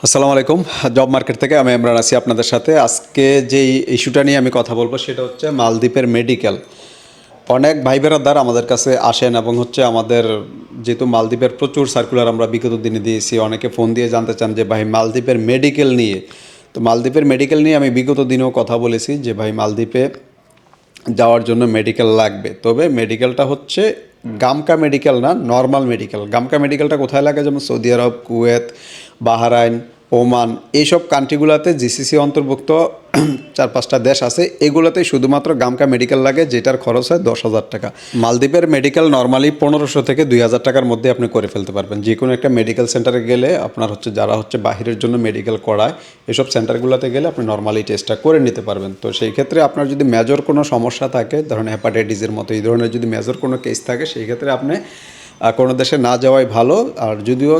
আসসালামু আলাইকুম। Job market থেকে আমি ইমরান আছি আপনাদের সাথে। আজকে যেই ইস্যুটা নিয়ে আমি কথা বলবো সেটা হচ্ছে মালদ্বীপের মেডিকেল। অনেক ভাই বেরাদার আমাদের কাছে আসেন এবং হচ্ছে আমাদের যেহেতু মালদ্বীপের প্রচুর সার্কুলার আমরা বিগত দিনে দিয়েছি, অনেকে ফোন দিয়ে জানতে চান যে ভাই মালদ্বীপের মেডিকেল নিয়ে। তো মালদ্বীপের মেডিকেল নিয়ে আমি বিগত দিনেও কথা বলেছি যে ভাই মালদ্বীপে যাওয়ার জন্য মেডিকেল লাগবে, তবে মেডিকেলটা হচ্ছে গামকা মেডিকেল না, নর্মাল মেডিকেল। গামকা মেডিকেলটা কোথায় লাগে, যেমন সৌদি আরব, কুয়েত, বাহরাইন, ওমান, এইসব কান্ট্রিগুলোতে জিসিসি অন্তর্ভুক্ত 4-5টা দেশ আছে, এগুলোতেই শুধুমাত্র গামকা মেডিকেল লাগে, যেটার খরচ হয় 10,000 টাকা। মালদ্বীপের মেডিকেল নর্মালি 1500 থেকে 2000 টাকার মধ্যে আপনি করে ফেলতে পারবেন। যে কোনো একটা মেডিকেল সেন্টারে গেলে আপনার হচ্ছে যারা হচ্ছে বাহিরের জন্য মেডিকেল করায়, এসব সেন্টারগুলোতে গেলে আপনি নর্মালি টেস্টটা করে নিতে পারবেন। তো সেই ক্ষেত্রে আপনার যদি মেজর কোনো সমস্যা থাকে, ধরেন হেপাটাইটিসের মতো এই ধরনের যদি মেজর কোনো কেস থাকে, সেই ক্ষেত্রে আপনি কোনো দেশে না যাওয়াই ভালো। আর যদিও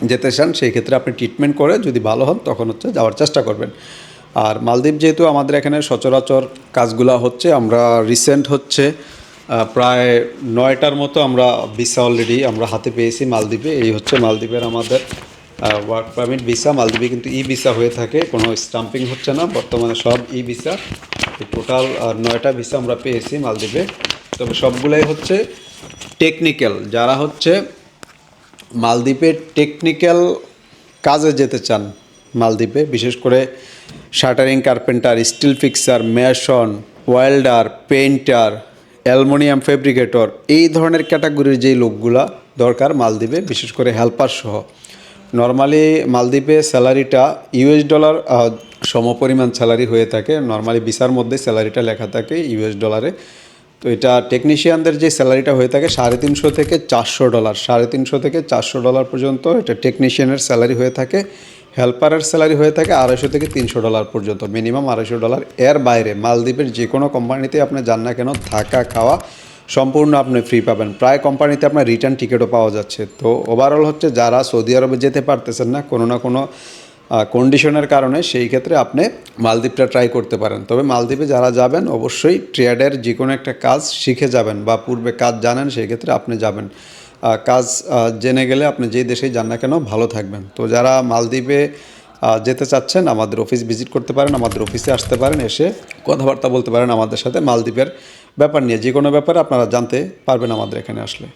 যেতে চান সেই ক্ষেত্রে আপনি ট্রিটমেন্ট করে যদি ভালো হন তখন হচ্ছে যাওয়ার চেষ্টা করবেন। আর মালদ্বীপ যেহেতু আমাদের এখানে সচরাচর কাজগুলা হচ্ছে, আমরা রিসেন্ট হচ্ছে প্রায় 9টার মতো আমরা ভিসা অলরেডি আমরা হাতে পেয়েছি মালদ্বীপে। এই হচ্ছে মালদ্বীপের আমাদের ওয়ার্ক পারমিট ভিসা। মালদ্বীপে কিন্তু ই ভিসা হয়ে থাকে, কোনো স্টাম্পিং হচ্ছে না বর্তমানে, সব ই ভিসা। টোটাল 9টা ভিসা আমরা পেয়েছি মালদ্বীপে, তবে সবগুলাই হচ্ছে টেকনিক্যাল। যারা হচ্ছে মালদ্বীপের টেকনিক্যাল কাজে যেতে চান, মালদ্বীপে বিশেষ করে shuttering, carpenter, still fixer, mason, welder, painter, aluminium fabricator, এই ধরনের ক্যাটাগরির যেই লোকগুলা দরকার মালদ্বীপে, বিশেষ করে হেল্পার সহ। নর্মালি মালদ্বীপে স্যালারিটা ইউএস ডলার সমপরিমাণ স্যালারি হয়ে থাকে। নর্মালি ভিসার মধ্যে স্যালারিটা লেখা থাকে ইউএস ডলারে। তো এটা টেকনিশিয়ানদের যে স্যালারিটা হয়ে থাকে $350 থেকে $400, $350 থেকে $400 পর্যন্ত এটা টেকনিশিয়ানের স্যালারি হয়ে থাকে। হেল্পারের স্যালারি হয়ে থাকে $250 থেকে $300 পর্যন্ত, মিনিমাম $250। এর বাইরে মালদ্বীপের যে কোনো কোম্পানিতে আপনি যান না কেন, থাকা খাওয়া সম্পূর্ণ আপনি ফ্রি পাবেন। প্রায় কোম্পানিতে আপনার রিটার্ন টিকিটও পাওয়া যাচ্ছে। তো ওভারঅল হচ্ছে যারা সৌদি আরবে যেতে পারতেছেন না কোনো না কোনো কন্ডিশনের কারণে, সেই ক্ষেত্রে আপনি মালদ্বীপটা ট্রাই করতে পারেন। তবে মালদ্বীপে যারা যাবেন অবশ্যই ট্রেডের যে কোনো একটা কাজ শিখে যাবেন, বা পূর্বে কাজ জানেন সেই ক্ষেত্রে আপনি যাবেন। কাজ জেনে গেলে আপনি যেই দেশেই যান না কেন ভালো থাকবেন। তো যারা মালদ্বীপে যেতে চাচ্ছেন আমাদের অফিস ভিজিট করতে পারেন, আমাদের অফিসে আসতে পারেন, এসে কথাবার্তা বলতে পারেন আমাদের সাথে মালদ্বীপের ব্যাপার নিয়ে। যে কোনো ব্যাপারে আপনারা জানতে পারবেন আমাদের এখানে আসলে।